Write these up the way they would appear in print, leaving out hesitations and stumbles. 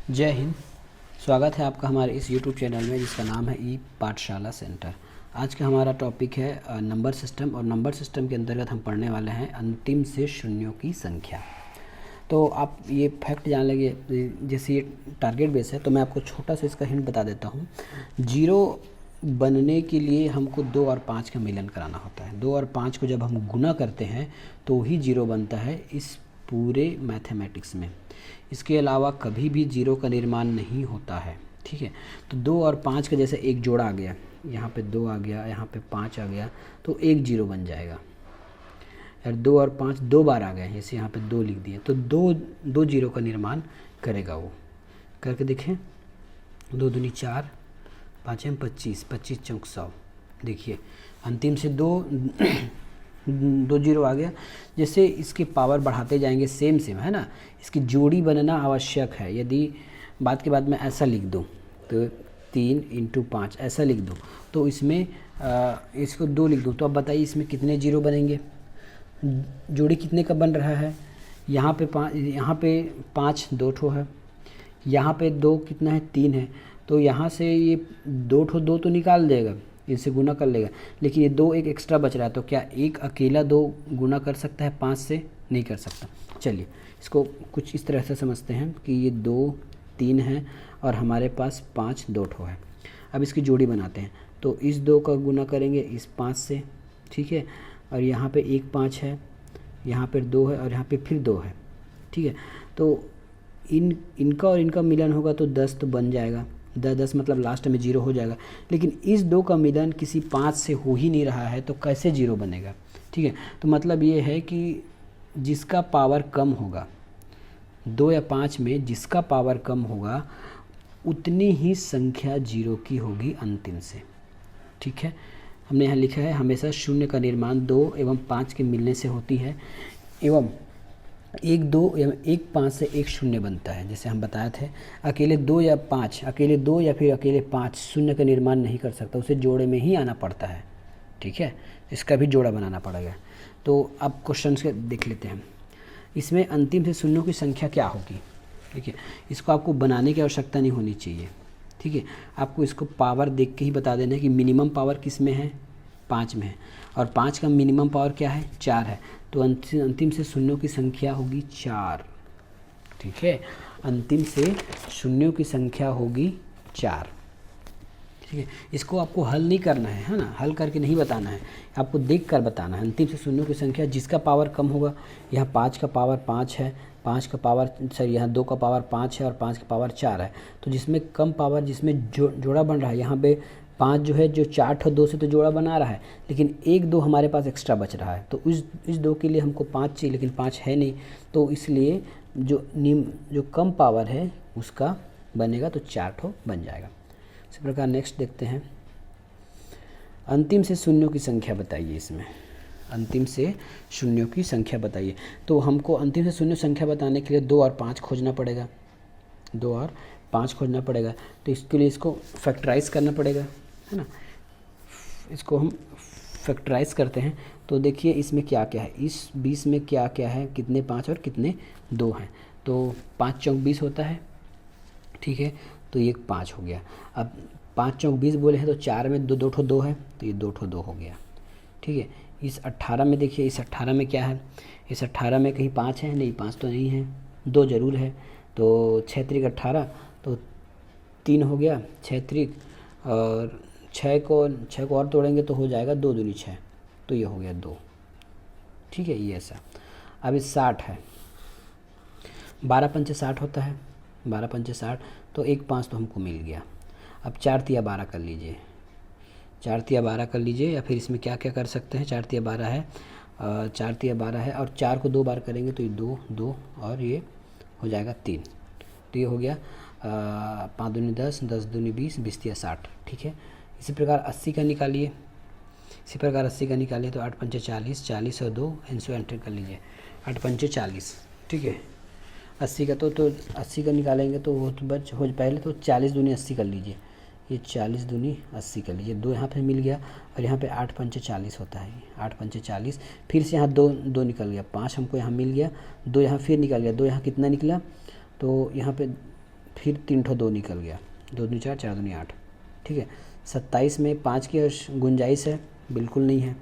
जय हिंद। स्वागत है आपका हमारे इस YouTube चैनल में जिसका नाम है ई पाठशाला सेंटर। आज का हमारा टॉपिक है नंबर सिस्टम, और नंबर सिस्टम के अंतर्गत हम पढ़ने वाले हैं अंतिम से शून्यों की संख्या। तो आप ये फैक्ट जान लेंगे, जैसे ये टारगेट बेस है तो मैं आपको छोटा सा इसका हिंट बता देता हूँ। जीरो बनने के लिए हमको 2 और 5 का मिलन कराना होता है। 2 और 5 को जब हम गुना करते हैं तो ही जीरो बनता है इस पूरे मैथमेटिक्स में। इसके अलावा कभी भी जीरो का निर्माण नहीं होता है। ठीक है, तो 2 और 5 का जैसे एक जोड़ा आ गया, यहाँ पे 2 आ गया, यहाँ पे 5 आ गया, तो एक जीरो बन जाएगा। यार 2 और 5 दो बार आ गए, जैसे यहाँ पे 2 लिख दिए, तो दो जीरो का निर्माण करेगा वो। करके देखें, 2 दूनी 4, 5 एम 25, 25 चौक 100। देखिए अंतिम से दो जीरो आ गया। जैसे इसकी पावर बढ़ाते जाएंगे सेम है ना, इसकी जोड़ी बनना आवश्यक है। यदि बात के बाद मैं ऐसा लिख दूँ तो 3 × 5 ऐसा लिख दूँ, तो इसमें इसको 2 लिख दूँ, तो अब बताइए इसमें कितने जीरो बनेंगे। जोड़ी कितने का बन रहा है, यहाँ पे 5 2 ठो है, यहाँ पे 2 कितना है 3 है, तो यहाँ से ये 2 ठो 2 तो निकाल देगा, इनसे गुना कर लेगा, लेकिन ये 2 एक एक्स्ट्रा बच रहा है। तो क्या एक अकेला 2 गुना कर सकता है 5 से? नहीं कर सकता। चलिए इसको कुछ इस तरह से समझते हैं कि ये 2 3 है और हमारे पास 5 2 ठो है। अब इसकी जोड़ी बनाते हैं, तो इस 2 का गुना करेंगे इस 5 से, ठीक है, और यहाँ पे एक 5 है, यहाँ पर 2 है और यहाँ पे फिर 2 है। ठीक है, तो इनका और इनका मिलन होगा तो 10 तो बन जाएगा। 10 मतलब लास्ट में जीरो हो जाएगा, लेकिन इस 2 का मिलन किसी 5 से हो ही नहीं रहा है, तो कैसे जीरो बनेगा। ठीक है, तो मतलब ये है कि जिसका पावर कम होगा, 2 या 5 में जिसका पावर कम होगा उतनी ही संख्या जीरो की होगी अंतिम से। ठीक है, हमने यहाँ लिखा है हमेशा शून्य का निर्माण 2 एवं 5 के मिलने से होती है, एवं 1 2 या 1 5 से एक शून्य बनता है। जैसे हम बताए थे, अकेले 2 या 5, अकेले 2 या फिर अकेले 5 शून्य का निर्माण नहीं कर सकता, उसे जोड़े में ही आना पड़ता है। ठीक है, इसका भी जोड़ा बनाना पड़ेगा। तो अब क्वेश्चन के देख लेते हैं, इसमें अंतिम से शून्यों की संख्या क्या होगी। ठीक है, इसको आपको बनाने की आवश्यकता नहीं होनी चाहिए। ठीक है, आपको इसको पावर देख के ही बता देना है कि मिनिमम पावर किस में है, 5 में है, और 5 का मिनिमम पावर क्या है, 4 है, तो अंतिम से शून्यों की संख्या होगी 4। ठीक है, अंतिम से शून्यों की संख्या होगी 4। ठीक है, इसको आपको हल नहीं करना है ना, हल करके नहीं बताना है, आपको देख कर बताना है। अंतिम से शून्यों की संख्या जिसका पावर कम होगा, यहाँ 5 का पावर 5 है, 5 का पावर यहाँ 2 का पावर 5 है और 5 का पावर 4 है, तो जिसमें कम पावर, जिसमें जोड़ा बन रहा है, यहाँ पे 5 जो है, जो 4 ठो 2 से तो जोड़ा बना रहा है, लेकिन 1 2 हमारे पास एक्स्ट्रा बच रहा है, तो इस 2 के लिए हमको 5 चाहिए, लेकिन 5 है नहीं, तो इसलिए जो कम पावर है उसका बनेगा, तो 4 ठो बन जाएगा। इसी प्रकार नेक्स्ट देखते हैं, अंतिम से शून्यों की संख्या बताइए। इसमें अंतिम से शून्यों की संख्या बताइए, तो हमको अंतिम से शून्य संख्या बताने के लिए 2 और 5 खोजना पड़ेगा, 2 और 5 खोजना पड़ेगा। तो इसके लिए इसको फैक्टराइज करना पड़ेगा, है ना। इसको हम फैक्टराइज करते हैं, तो देखिए इसमें क्या क्या है, इस 20 में क्या क्या है, कितने 5 और कितने 2 हैं। तो 5 चौक 20 होता है। ठीक है, तो ये 5 हो गया। अब 5 चौक 20 बोले हैं, तो 4 में 2 ठो 2 है, तो ये 2 ठो 2 हो गया। ठीक है, इस 18 में देखिए, इस 18 में क्या है, इस 18 में कहीं 5 है नहीं, 5 तो नहीं है, 2 ज़रूर है, तो 6 त्रिक 18, तो 3 हो गया 6 त्रिक, और 6 को और तोड़ेंगे तो हो जाएगा 2 दूनी 6, तो ये हो गया 2। ठीक है, ये ऐसा। अब इस 60 है, 12 पंचे 60 होता है, 12 पंचे 60, तो 1 5 तो हमको मिल गया। अब 4 तिया 12 कर लीजिए, 4 तिया 12 कर लीजिए, या फिर इसमें क्या क्या कर सकते हैं, 4 तिया 12 है, 4 तिया 12 है, और 4 को 2 बार करेंगे तो ये 2 2, और ये हो जाएगा 3, तो ये हो गया 5 दूनी 10, 10 दूनी 20, 20 तिया 60। ठीक है, इसी प्रकार 80 का निकालिए, इसी प्रकार 80 का निकालिए, तो 8 पंचे 40, 40 और 2 इनसे एंटर कर लीजिए, 8 पंचे 40। ठीक है, 80 का तो 80 का निकालेंगे तो वो तो बच हो, पहले तो 40 दूनी 80 कर लीजिए, ये 40 दूनी 80 कर लीजिए, 2 यहाँ पे मिल गया, और यहाँ पे 8 पंचे 40 होता है, 8 पंचे 40, फिर से यहाँ 2 निकल गया, 5 हमको यहाँ मिल गया, 2 यहाँ फिर निकल गया, 2 यहाँ कितना निकला, तो यहाँ पे फिर 3 ठो 2 निकल गया, 2 दूनी 4, 4 दूनी 8, ठीक है। 27 में 5 की गुंजाइश है? बिल्कुल नहीं है,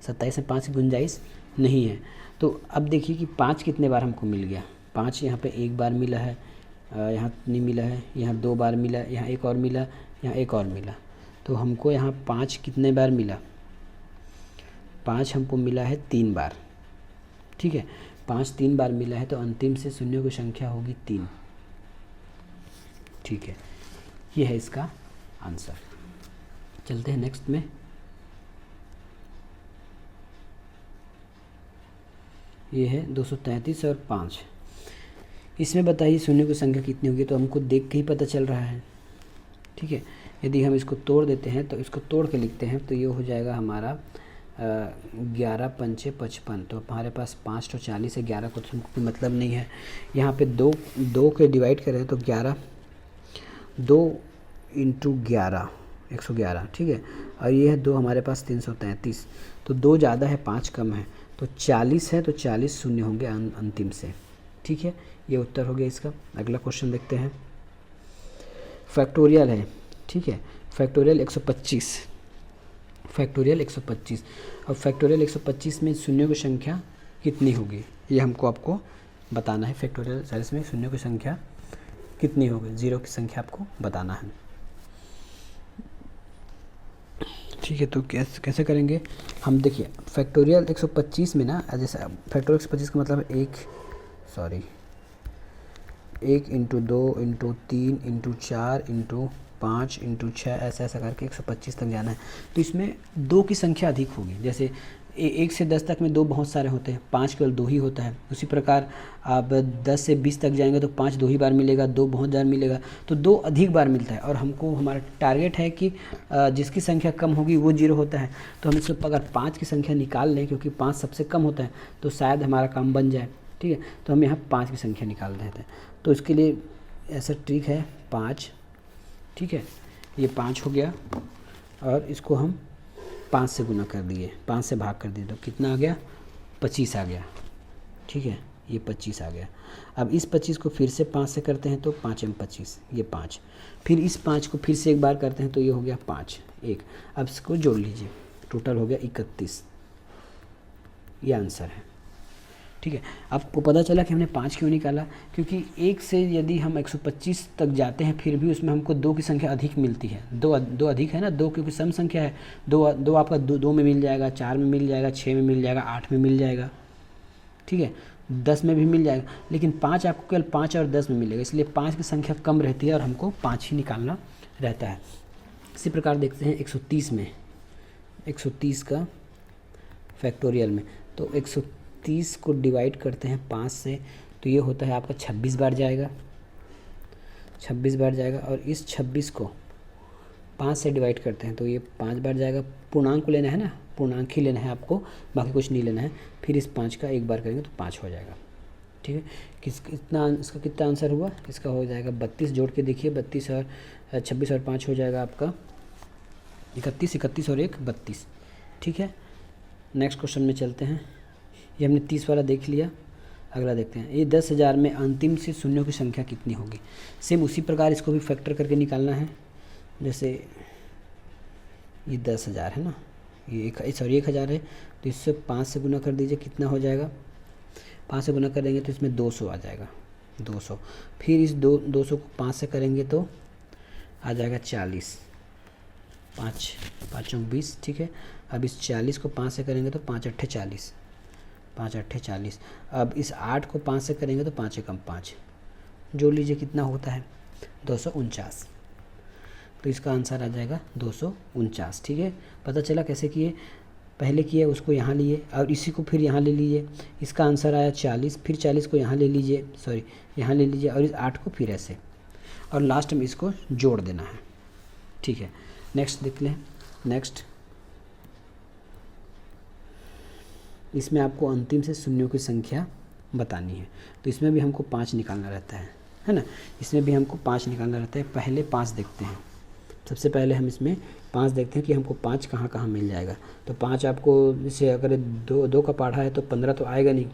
27 में 5 की गुंजाइश नहीं है। तो अब देखिए कि 5 कितने बार हमको मिल गया। 5 यहाँ पे एक बार मिला है, यहाँ नहीं मिला है, यहाँ 2 बार मिला, यहाँ एक और मिला, यहाँ एक और मिला। तो हमको यहाँ 5 कितने बार मिला? 5 हमको मिला है 3 बार, ठीक है। 5 3 बार मिला है तो अंतिम से शून्यों की संख्या होगी 3, ठीक है। ये है इसका आंसर। चलते हैं नेक्स्ट में। ये है 233 और 5। इसमें बताइए शून्य की संख्या कितनी होगी? तो हमको देख के ही पता चल रहा है, ठीक है। यदि हम इसको तोड़ देते हैं तो इसको तोड़ के लिखते हैं तो ये हो जाएगा हमारा 11 पंचे 55। तो हमारे पास 5 तो 40 है, 11 को तो हमको कोई मतलब नहीं है। यहाँ पे 2 के डिवाइड करें तो 11, 2 इंटू 11 111, ठीक है। और ये है 2 हमारे पास 333। तो 2 ज़्यादा है, 5 कम है, तो 40 है, तो 40 शून्य होंगे अंतिम से, ठीक है। ये उत्तर हो गया इसका। अगला क्वेश्चन देखते हैं। फैक्टोरियल है, ठीक है। Factorial 125, factorial 125। और फैक्टोरियल 125 में शून्यों की संख्या कितनी होगी ये आपको बताना है। फैक्टोरियल साइज में शून्यों की संख्या कितनी होगी, जीरो की संख्या आपको बताना है, ठीक है। तो कैसे करेंगे हम? देखिए फैक्टोरियल 125 में ना, जैसे फैक्टोरियल 125 का मतलब 1 into 2 into 3 into 4 into 5 into 6 ऐसा करके 125 तक जाना है। तो इसमें 2 की संख्या अधिक होगी। जैसे 1 से 10 तक में 2 बहुत सारे होते हैं, 5 केवल 2 ही होता है। उसी प्रकार आप 10 से 20 तक जाएंगे तो 5 2 ही बार मिलेगा, 2 बहुत ज़्यादा मिलेगा, तो 2 अधिक बार मिलता है। और हमको हमारा टारगेट है कि जिसकी संख्या कम होगी वो 0 होता है। तो हम इसको अगर 5 की संख्या निकाल लें, क्योंकि 5 सबसे कम होता है, तो शायद हमारा काम बन जाए, ठीक है। तो हम यहाँ 5 की संख्या निकाल देते हैं। तो इसके लिए ऐसा ट्रिक है 5, ठीक है। ये 5 हो गया और इसको हम 5 से गुना कर दिए, 5 से भाग कर दिए, तो कितना आ गया? 25 आ गया, ठीक है। ये 25 आ गया। अब इस 25 को फिर से 5 से करते हैं तो 5 में 25, ये 5। फिर इस 5 को फिर से एक बार करते हैं तो ये हो गया 5 1। अब इसको जोड़ लीजिए, टोटल हो गया 31। ये आंसर है, ठीक है। आपको पता चला कि हमने 5 क्यों निकाला? क्योंकि 1 से यदि हम 125 तक जाते हैं फिर भी उसमें हमको 2 की संख्या अधिक मिलती है। 2 अधिक है ना, 2 क्योंकि सम संख्या है। 2 आपका 2 में मिल जाएगा, 4 में मिल जाएगा, 6 में मिल जाएगा, 8 में मिल जाएगा, ठीक है, 10 में भी मिल जाएगा। लेकिन 5 आपको केवल 5 और 10 में मिलेगा, इसलिए 5 की संख्या कम रहती है और हमको 5 ही निकालना रहता है। इसी प्रकार देखते हैं 130 में, 130 का फैक्टोरियल में। तो 130 को डिवाइड करते हैं 5 से तो ये होता है आपका 26 बार जाएगा, 26 बार जाएगा। और इस 26 को 5 से डिवाइड करते हैं तो ये 5 बार जाएगा। पूर्णांक लेना है ना, पूर्णांक ही लेना है आपको, बाकी कुछ नहीं लेना है। फिर इस 5 का एक बार करेंगे तो 5 हो जाएगा, ठीक है। इसका कितना आंसर हुआ? इसका हो जाएगा 32। जोड़ के देखिए, 32 और 26 और 5 हो जाएगा आपका 31, 31 और 1 32, ठीक है। नेक्स्ट क्वेश्चन में चलते हैं। ये हमने 30 वाला देख लिया। अगला देखते हैं। ये 10,000 में अंतिम से शून्यों की संख्या कितनी होगी? सेम उसी प्रकार इसको भी फैक्टर करके निकालना है। जैसे ये 10,000 है ना, ये 1,000 है, तो इससे 5 से गुना कर दीजिए, कितना हो जाएगा? 5 से गुना करेंगे तो इसमें 200 आ जाएगा, 200। फिर इस 200 को 5 से करेंगे तो आ जाएगा 40, 5 5 20, ठीक है। अब इस 40 को 5 से करेंगे तो 5 8 40, 5 8 40। अब इस 8 को 5 से करेंगे तो 5 कम 5, जोड़ लीजिए कितना होता है? 249। तो इसका आंसर आ जाएगा 249, ठीक है। पता चला कैसे किए? पहले किए उसको यहाँ लिए और इसी को फिर यहाँ ले लीजिए, इसका आंसर आया 40। फिर 40 को यहाँ ले लीजिए, सॉरी यहाँ ले लीजिए, और इस 8 को फिर ऐसे, और लास्ट में इसको जोड़ देना है, ठीक है। नेक्स्ट देख लें। नेक्स्ट इसमें आपको अंतिम से शून्यों की संख्या बतानी है। तो इसमें भी हमको 5 निकालना रहता है ना, इसमें भी हमको 5 निकालना रहता है। पहले 5 देखते हैं। सबसे पहले हम इसमें 5 देखते हैं कि हमको 5 कहाँ कहाँ मिल जाएगा। तो 5 आपको जैसे अगर 2 का पढ़ा है तो 15 तो आएगा नहीं।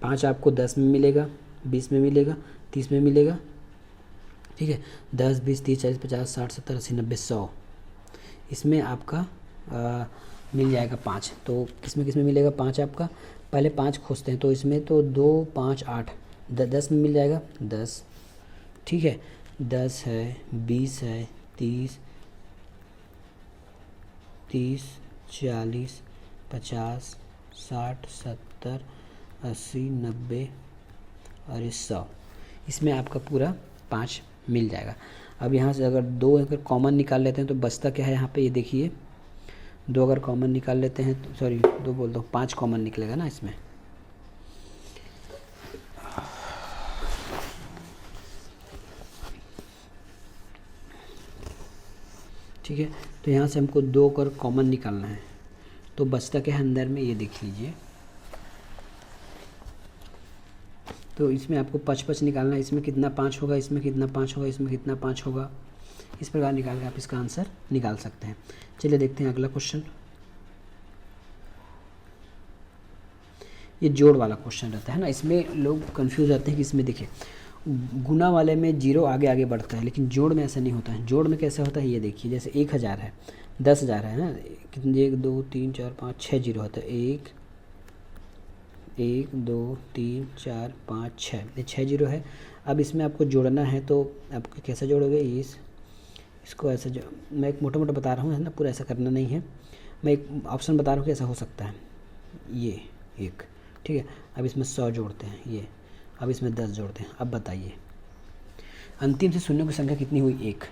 5 आपको 10 में मिलेगा, 20 में मिलेगा, 30 में मिलेगा, ठीक है। 10, 20, 30, 40, 50, 60, 70, 80, 90, 100, इसमें आपका मिल जाएगा 5। तो किस में मिलेगा 5 आपका? पहले 5 खोजते हैं, तो इसमें तो 2, 5, 8, 10 में मिल जाएगा 10। ठीक है, 10 है, 20 है, 30, 40, 50, 60, 70, 80, 90 और 100, इसमें आपका पूरा 5 मिल जाएगा। अब यहाँ से अगर 2 अगर कॉमन निकाल लेते हैं तो बचता क्या है यहाँ पे, ये देखिए 2 अगर कॉमन निकाल लेते हैं तो, सॉरी 2 बोल दो, 5 कॉमन निकलेगा ना इसमें। ठीक है, तो यहाँ से हमको 2 अगर कॉमन निकालना है तो बचता क्या है अंदर में, ये देख लीजिए। तो इसमें आपको 5 निकालना है, इसमें कितना 5 होगा, इसमें कितना 5 होगा, इसमें कितना 5 होगा, इस प्रकार निकाल के आप इसका आंसर निकाल सकते हैं। चलिए देखते हैं अगला क्वेश्चन। ये जोड़ वाला क्वेश्चन रहता है ना, इसमें लोग कंफ्यूज रहते हैं कि इसमें देखिए गुना वाले में 0 आगे आगे बढ़ता है, लेकिन जोड़ में ऐसा नहीं होता है। जोड़ में कैसे होता है ये देखिए, जैसे 1000 है, 10,000 है ना, कितने 1, 2, 3, 4, 5, 6 जीरो होता है। 1, 2, 3, 4, 5, 6, ये 6 जीरो है। अब इसमें आपको जोड़ना है तो आप कैसे जोड़ोगे, इसको ऐसे मैं एक मोटा मोटा बता रहा हूँ है ना, पूरा ऐसा करना नहीं है, मैं एक ऑप्शन बता रहा हूँ कि ऐसा हो सकता है। ये एक, ठीक है। अब इसमें 100 जोड़ते हैं ये, अब इसमें 10 जोड़ते हैं। अब बताइए अंतिम से शून्यों की संख्या कितनी हुई, 1।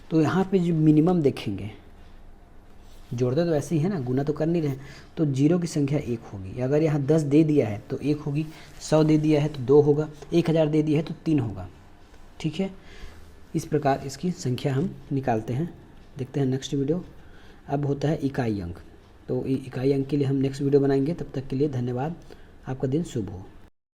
तो यहाँ पे जो मिनिमम देखेंगे, जोड़ते तो ऐसे ही है ना, गुना तो कर नहीं रहे, तो 0 की संख्या 1 होगी। अगर यहाँ 10 दे दिया है तो 1 होगी, 100 दे दिया है तो 2 होगा, 1000 दे दिया है तो 3 होगा। ठीक है, इस प्रकार इसकी संख्या हम निकालते हैं। देखते हैं नेक्स्ट वीडियो। अब होता है इकाई अंक, तो इकाई अंक के लिए हम नेक्स्ट वीडियो बनाएंगे। तब तक के लिए धन्यवाद, आपका दिन शुभ हो।